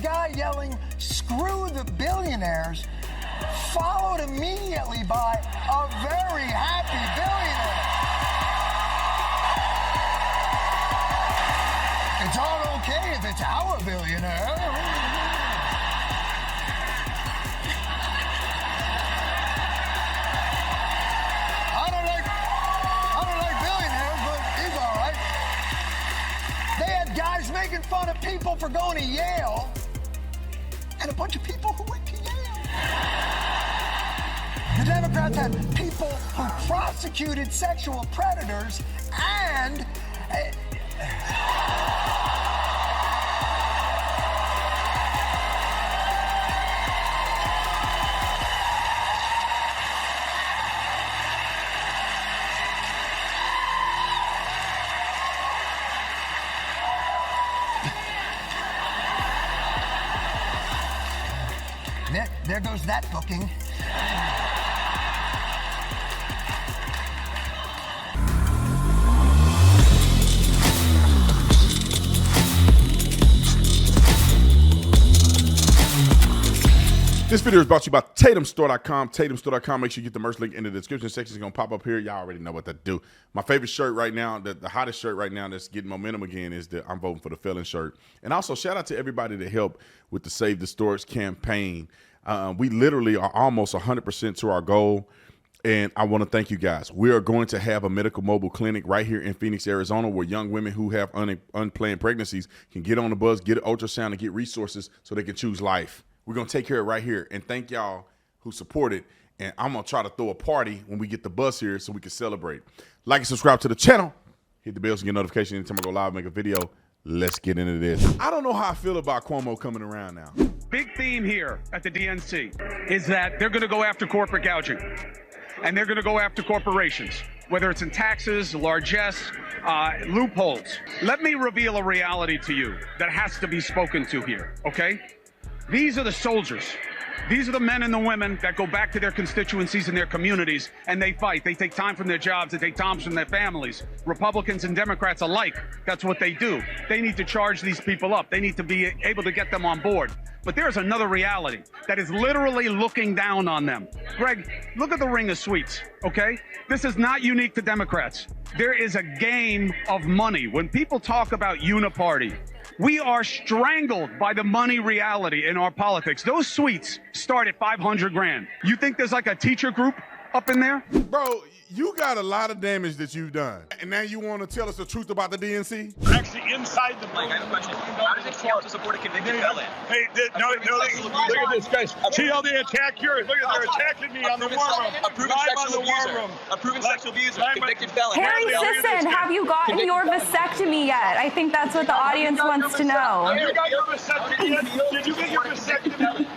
guy yelling, "Screw the billionaires," followed immediately by a very happy billionaire. It's all okay if it's our billionaire. I don't like billionaires, but he's all right. They had guys making fun of people for going to Yale, and a bunch of people who went to Yale. The Democrats had people who prosecuted sexual predators and there goes that booking. This video is brought to you by TatumStore.com. TatumStore.com. Make sure you get the merch link in the description section. It's going to pop up here. Y'all already know what to do. My favorite shirt right now, the hottest shirt right now that's getting momentum again is the I'm Voting for the Felon shirt. And also, shout out to everybody that helped with the Save the Storage campaign. We literally are almost 100% to our goal. And I want to thank you guys. We are going to have a medical mobile clinic right here in Phoenix, Arizona, where young women who have unplanned pregnancies can get on the bus, get an ultrasound, and get resources so they can choose life. We're going to take care of it right here. And thank y'all who supported. And I'm going to try to throw a party when we get the bus here so we can celebrate. Like and subscribe to the channel. Hit the bell so you get notification anytime I go live, make a video. Let's get into this. I don't know how I feel about Cuomo coming around now. Big theme here at the DNC is that they're going to go after corporate gouging. And they're going to go after corporations, whether it's in taxes, largesse, loopholes. Let me reveal a reality to you that has to be spoken to here, okay? These are the soldiers. These are the men and the women that go back to their constituencies and their communities, and they fight. They take time from their jobs. They take time from their families. Republicans and Democrats alike, that's what they do. They need to charge these people up. They need to be able to get them on board. But there's another reality that is literally looking down on them. Greg, look at the ring of sweets, okay? This is not unique to Democrats. There is a game of money. When people talk about uniparty, we are strangled by the money reality in our politics. Those suites start at 500 grand. You think there's like a teacher group up in there? Bro, you got a lot of damage that you've done. And now you want to tell us the truth about the DNC? Actually, inside the building. I have a question. How does it feel to support a convicted felon? Hey, no, look at this, guys. See how they attack here? Look at, they're attacking me on the war room. A proven sexual abuser. A proven sexual abuser. Convicted felon. Harry Sisson, have you gotten your vasectomy yet? I think that's what the audience wants to know. You got your vasectomy yet? Did you get your vasectomy?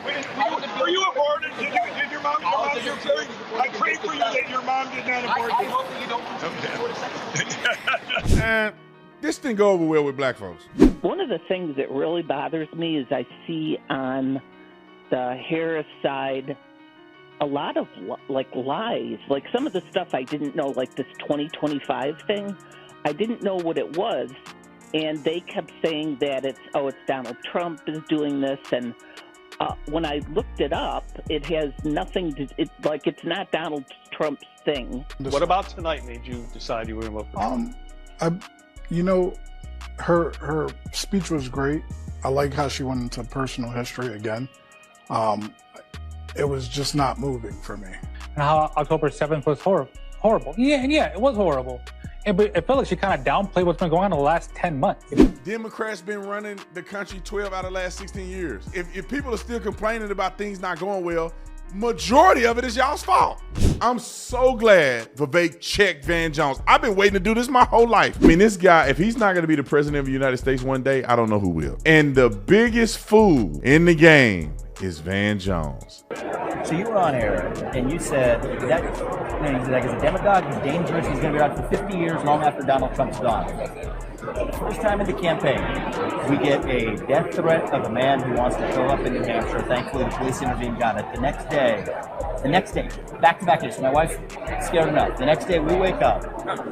Were you aborted? Did your mom get your vasectomy? I prayed for you that your mom did not abort you. I hope that you don't. And this didn't go over well with black folks. One of the things that really bothers me is I see on the Harris side a lot of like lies. Like some of the stuff I didn't know, like this 2025 thing, I didn't know what it was. And they kept saying that it's Donald Trump is doing this. And when I looked it up, it has nothing to, it's not Donald Trump's thing. What about tonight made you decide you were going to vote for Trump? You know, her speech was great. I like how she went into personal history again. It was just not moving for me. And how October 7th was horrible. Yeah, it was horrible. But I feel like she kind of downplayed what's been going on in the last 10 months. Democrats been running the country 12 out of the last 16 years. If people are still complaining about things not going well, majority of it is y'all's fault. I'm so glad Vivek checked Van Jones. I've been waiting to do this my whole life. I mean, this guy, if he's not going to be the president of the United States one day, I don't know who will. And the biggest fool in the game is Van Jones. So you were on air and you said that he's a demagogue, he's dangerous, he's going to be around for 50 years long after Donald Trump's gone. the first time in the campaign, we get a death threat of a man who wants to show up in New Hampshire. Thankfully, the police intervened, got it. The next day, back-to-back days, my wife's scared enough. The next day, we wake up.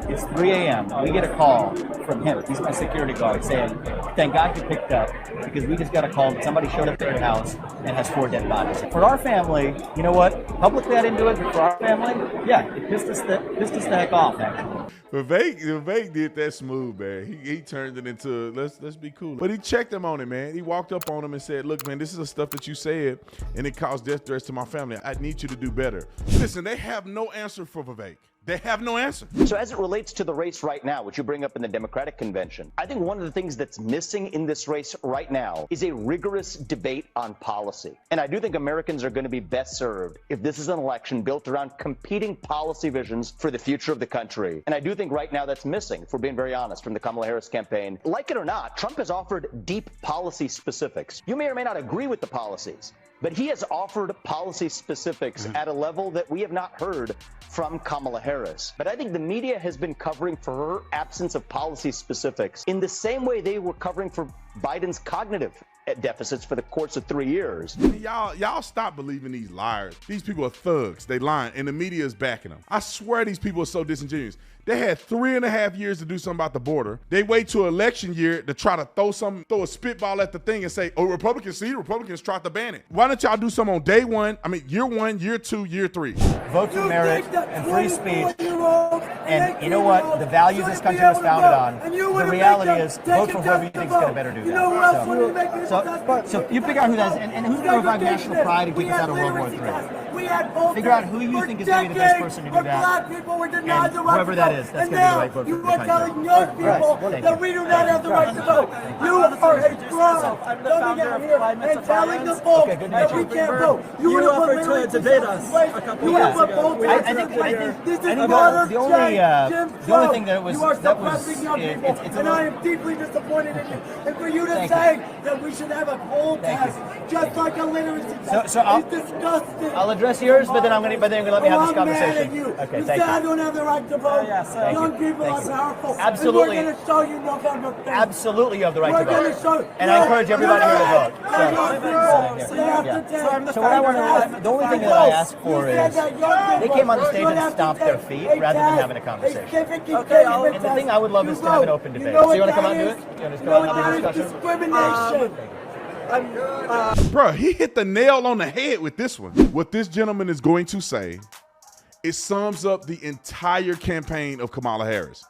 It's 3 a.m. We get a call from him. He's my security guard saying, thank God you picked up, because we just got a call that somebody showed up at your house and has 4 dead bodies. For our family, you know what? Publicly, I didn't do it, but for our family, yeah, it pissed us the heck off, actually. Vivek did that smooth, man. He turned it into let's be cool. But he checked him on it, man. He walked up on him and said, look, man, this is the stuff that you said, and it caused death threats to my family. I need you to do better. Listen, they have no answer for Vivek. They have no answer. So as it relates to the race right now, which you bring up in the Democratic convention, I think one of the things that's missing in this race right now is a rigorous debate on policy. And I do think Americans are going to be best served if this is an election built around competing policy visions for the future of the country. And I do think right now that's missing, if we're being very honest, from the Kamala Harris campaign. Like it or not, Trump has offered deep policy specifics. You may or may not agree with the policies, but he has offered policy specifics at a level that we have not heard from Kamala Harris. But I think the media has been covering for her absence of policy specifics in the same way they were covering for Biden's cognitive deficits for the course of 3 years. Y'all stop believing these liars. These people are thugs. They lying, and the media is backing them. I swear these people are so disingenuous. They had 3.5 years to do something about the border. They wait to election year to try to throw a spitball at the thing and say, oh, Republicans tried to ban it. Why don't y'all do something on day one? I mean, year 1, year 2, year 3. Vote for merit and free speech. And you know what? The values this country was founded on. The reality is, vote for whoever you think is going to better do that. So you figure out who that is, and who's going to revive national pride and keep us out of World War III. Figure out who you think is going to be the best person to do that. And whoever that is, that's going to be the right vote for the country. You are telling young people that we do not have the right to vote. You are a fraud coming out here and telling the folks that we can't vote. You would have put to debate us a couple years ago. I think the only thing that was and I am deeply disappointed in you. And for you to say that we should have a poll test just like a literacy test is disgusting. I'll address yours, but then I'm going to let me have this conversation. Okay, thank you. I don't have the right to vote. Young people are powerful. Absolutely. And we're going to show you November 5th. Absolutely, you have the right to vote. And I encourage everybody here to vote. So what I want to, the only thing that I ask for is they came on the stage and stomped their feet rather than having a conversation. And the thing I would love is to have an open debate. So you want to come out and do it? You want to come out and have a discussion? Discrimination. Bro, he hit the nail on the head with this one. What this gentleman is going to say, it sums up the entire campaign of Kamala Harris.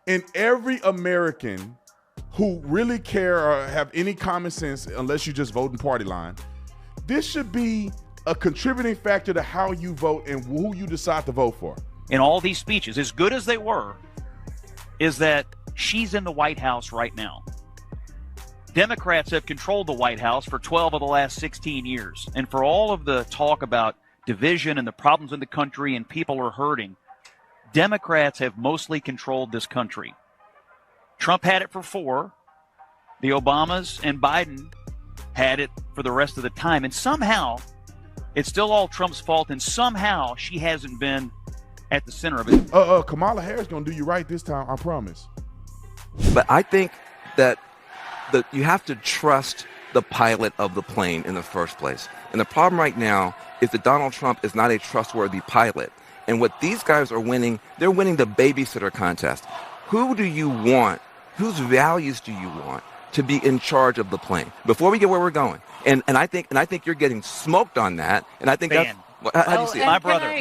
And every American who really care or have any common sense, unless you just vote in party line, this should be a contributing factor to how you vote and who you decide to vote for. In all these speeches, as good as they were, is that she's in the White House right now. Democrats have controlled the White House for 12 of the last 16 years. And for all of the talk about division and the problems in the country and people are hurting, Democrats have mostly controlled this country. Trump had it for 4. The Obamas and Biden had it for the rest of the time. And somehow, it's still all Trump's fault, and somehow she hasn't been at the center of it. Kamala Harris gonna do you right this time, I promise. But I think that you have to trust the pilot of the plane in the first place. And the problem right now is that Donald Trump is not a trustworthy pilot. And what these guys are winning, they're winning the babysitter contest. Who do you want? Whose values do you want to be in charge of the plane before we get where we're going? And I think you're getting smoked on that. And I think that's how do you see it? My brother.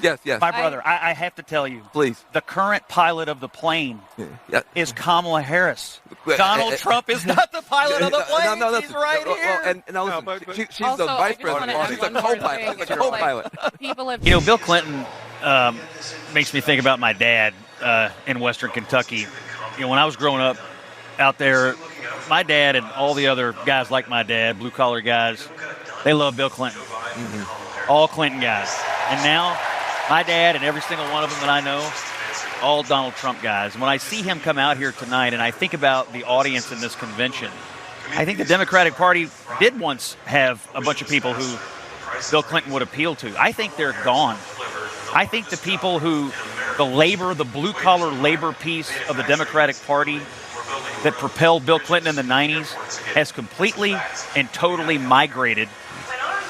Yes. My brother. I have to tell you, please. The current pilot of the plane is Kamala Harris. Donald Trump is not the pilot of the plane. No, he's right here. And now listen, she's the vice president. She's a co-pilot. She's a co-pilot. You know, Bill Clinton makes me think about my dad in Western Kentucky. You know, when I was growing up out there, my dad and all the other guys like my dad, blue-collar guys, they love Bill Clinton. Mm-hmm. All Clinton guys. And now, my dad and every single one of them that I know, all Donald Trump guys. And when I see him come out here tonight and I think about the audience in this convention, I think the Democratic Party did once have a bunch of people who Bill Clinton would appeal to. I think they're gone. I think the people who, the blue-collar labor piece of the Democratic Party that propelled Bill Clinton in the 90s has completely and totally migrated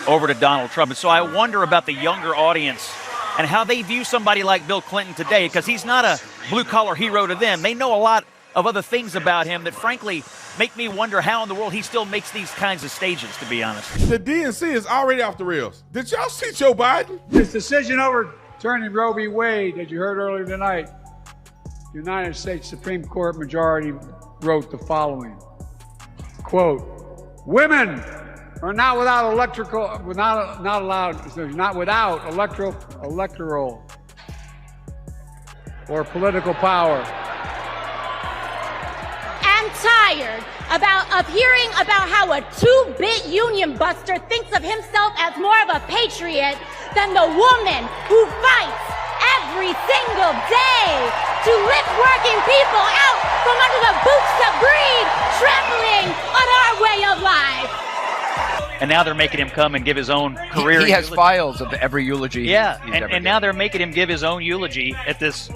over to Donald Trump. And so I wonder about the younger audience and how they view somebody like Bill Clinton today, because he's not a blue-collar hero to them. They know a lot of other things about him that, frankly, make me wonder how in the world he still makes these kinds of stages, to be honest. The DNC is already off the rails. Did y'all see Joe Biden? This decision overturning Roe v. Wade that you heard earlier tonight, the United States Supreme Court majority wrote the following, quote, women are not without electoral or political power. I'm tired of hearing about how a two-bit union buster thinks of himself as more of a patriot than the woman who fights every single day to lift working people out from under the boots of greed, trampling on our way of life. And now they're making him come and give his own career. He has files of every eulogy. Yeah, he's ever and now they're making him give his own eulogy at this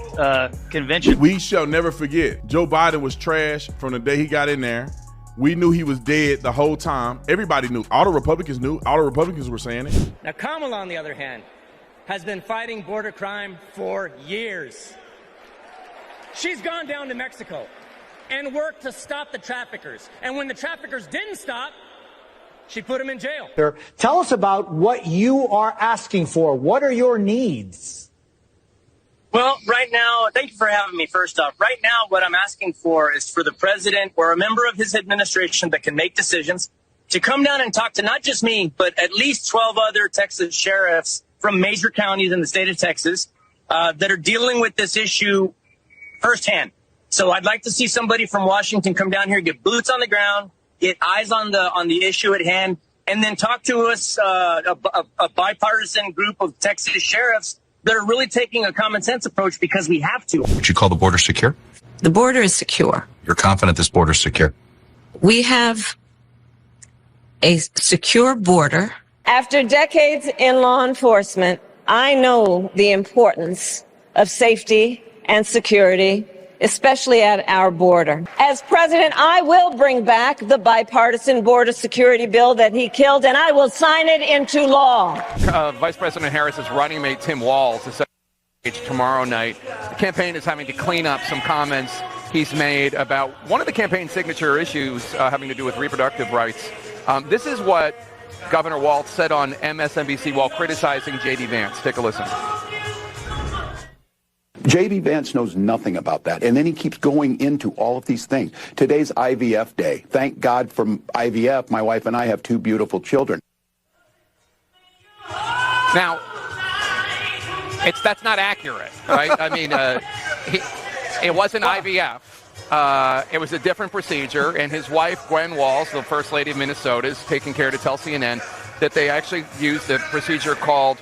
convention. We shall never forget, Joe Biden was trash from the day he got in there. We knew he was dead the whole time. Everybody knew. All the Republicans knew. All the Republicans were saying it. Now, Kamala, on the other hand, has been fighting border crime for years. She's gone down to Mexico and worked to stop the traffickers. And when the traffickers didn't stop, she put them in jail. Tell us about what you are asking for. What are your needs? Well, right now, thank you for having me, first off. Right now, what I'm asking for is for the president or a member of his administration that can make decisions to come down and talk to not just me, but at least 12 other Texas sheriffs from major counties in the state of Texas that are dealing with this issue firsthand. So I'd like to see somebody from Washington come down here, get boots on the ground, get eyes on the issue at hand, and then talk to us, a bipartisan group of Texas sheriffs that are really taking a common sense approach because we have to. Would you call the border secure? The border is secure. You're confident this border is secure? We have a secure border. After decades in law enforcement, I know the importance of safety and security, especially at our border. As president, I will bring back the bipartisan border security bill that he killed, and I will sign it into law. Vice President Harris's running mate, Tim Walz, is set to stage tomorrow night. The campaign is having to clean up some comments he's made about one of the campaign signature issues having to do with reproductive rights. This is what Governor Walz said on MSNBC while criticizing J.D. Vance. Take a listen. J.D. Vance knows nothing about that. And then he keeps going into all of these things. Today's IVF day. Thank God for IVF. My wife and I have 2 beautiful children. Now, that's not accurate, right? I mean, it wasn't IVF. It was a different procedure. And his wife, Gwen Walz, the First Lady of Minnesota, is taking care to tell CNN that they actually used a procedure called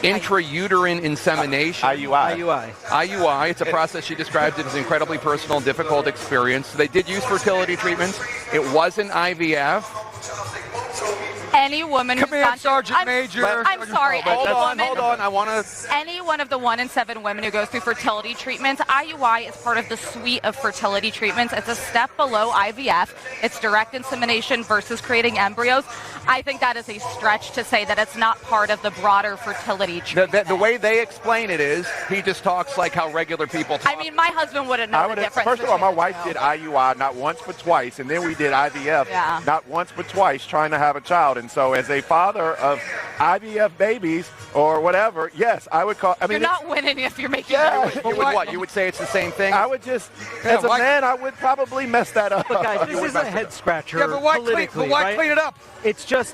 intrauterine insemination. IUI. It's a process she described as an incredibly personal and difficult experience. They did use fertility treatments. It wasn't IVF. Any woman Come here, Sergeant Major. I'm sorry. Hold on. I want to. Any one of the 1 in 7 women who goes through fertility treatments, IUI is part of the suite of fertility treatments. It's a step below IVF. It's direct insemination versus creating embryos. I think that is a stretch to say that it's not part of the broader fertility treatment. The way they explain it is he just talks like how regular people talk. I mean, my husband wouldn't know the difference. First of all, my wife did IUI not once but twice, and then we did IVF not once but twice, trying to have a child. And so as a father of IVF babies or whatever, yes, I would call. I mean, you're not winning if you're making You would say it's the same thing? I would just, as a man, I would probably mess that up. Look, guys, this is a head scratcher. Yeah, but why clean it up? It's just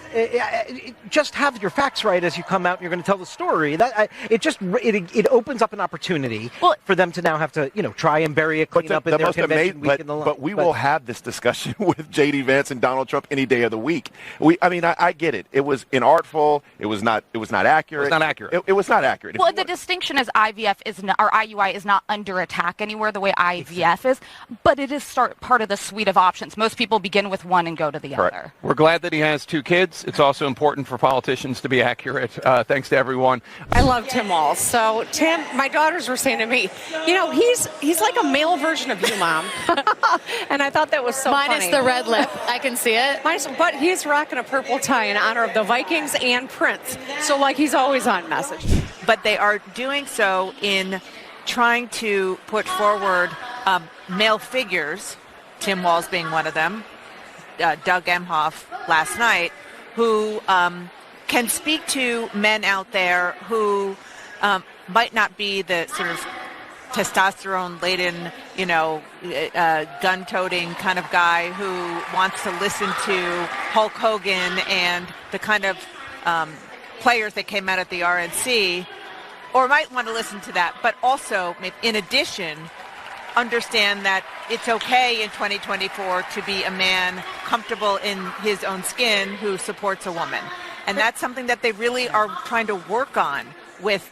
have your facts right as you come out and you're going to tell the story. It opens up an opportunity for them to now have to try and bury a cleanup in their convention week in the But we will have this discussion with J.D. Vance and Donald Trump any day of the week. I I get it. It was inartful. It was not accurate. It was not accurate. It was not accurate. Well, the distinction is IVF is not, or IUI is not under attack anywhere the way IVF is, but it is part of the suite of options. Most people begin with one and go to the other. We're glad that he has 2 kids. It's also important for politicians to be accurate. Thanks to everyone. I love Tim Walz. So Tim, my daughters were saying to me, you know, he's like a male version of you, Mom. And I thought that was so funny. Minus the red lip. I can see it. But he's rocking a purple tie in honor of the Vikings and Prince. So, like, he's always on message. But they are doing so in trying to put forward male figures, Tim Walz being one of them, Doug Emhoff last night, who can speak to men out there who might not be the sort of testosterone-laden, you know, gun-toting kind of guy who wants to listen to Hulk Hogan and the kind of players that came out at the RNC, or might want to listen to that, but also, in addition, understand that it's okay in 2024 to be a man comfortable in his own skin who supports a woman. And that's something that they really are trying to work on with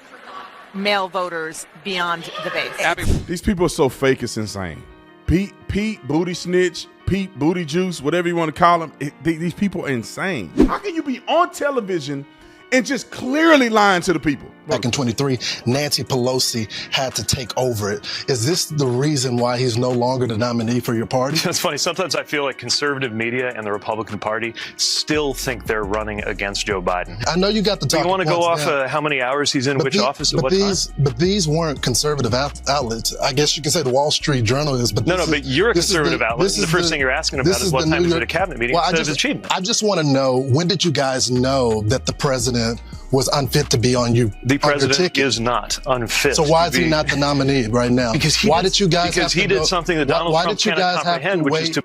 male voters beyond the base. These people are so fake, it's insane. Pete Booty Snitch, Pete Booty Juice, whatever you want to call them, these people are insane. How can you be on television and just clearly lying to the people? Back in 23, Nancy Pelosi had to take over it. Is this the reason why he's no longer the nominee for your party? It's funny. Sometimes I feel like conservative media and the Republican Party still think they're running against Joe Biden. I know you got the talking You want to go off now. how many hours he's in which office at what time? But these weren't conservative outlets. I guess you can say the Wall Street Journal is. But but you're a conservative outlet. And the first thing you're asking about is what time is it a cabinet meeting instead of his achievement. I just want to know, when did you guys know that the president was unfit to be on the president is not unfit. So why is he not the nominee right now? Because he did something that Donald Trump cannot comprehend, which is to.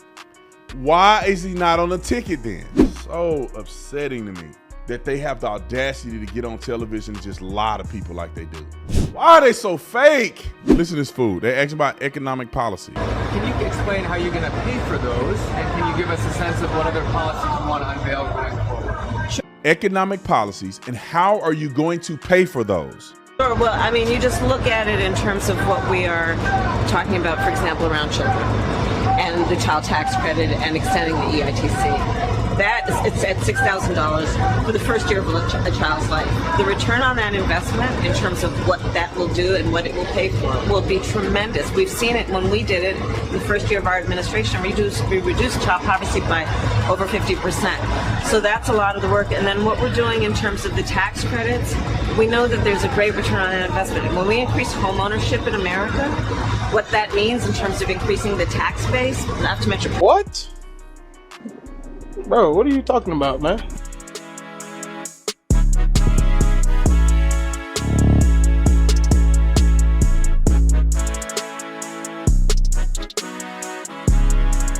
Why is he not on the ticket then? So upsetting to me that they have the audacity to get on television and just lie to people like they do. Why are they so fake? Listen to this fool. They're asking about economic policy. Can you explain how you're going to pay for those? And can you give us a sense of what other policies you want to unveil going forward? Economic policies, and how are you going to pay for those? Sure. Well, I mean, you just look at it in terms of what we are talking about, for example, around children and the child tax credit and extending the EITC. It's at $6,000 for the first year of a child's life. The return on that investment in terms of what that will do and what it will pay for will be tremendous. We've seen it when we did it the first year of our administration. We reduced child poverty by over 50%. So that's a lot of the work. And then what we're doing in terms of the tax credits, we know that there's a great return on that investment. And when we increase home ownership in America, what that means in terms of increasing the tax base, not to mention... What? Bro, what are you talking about, man?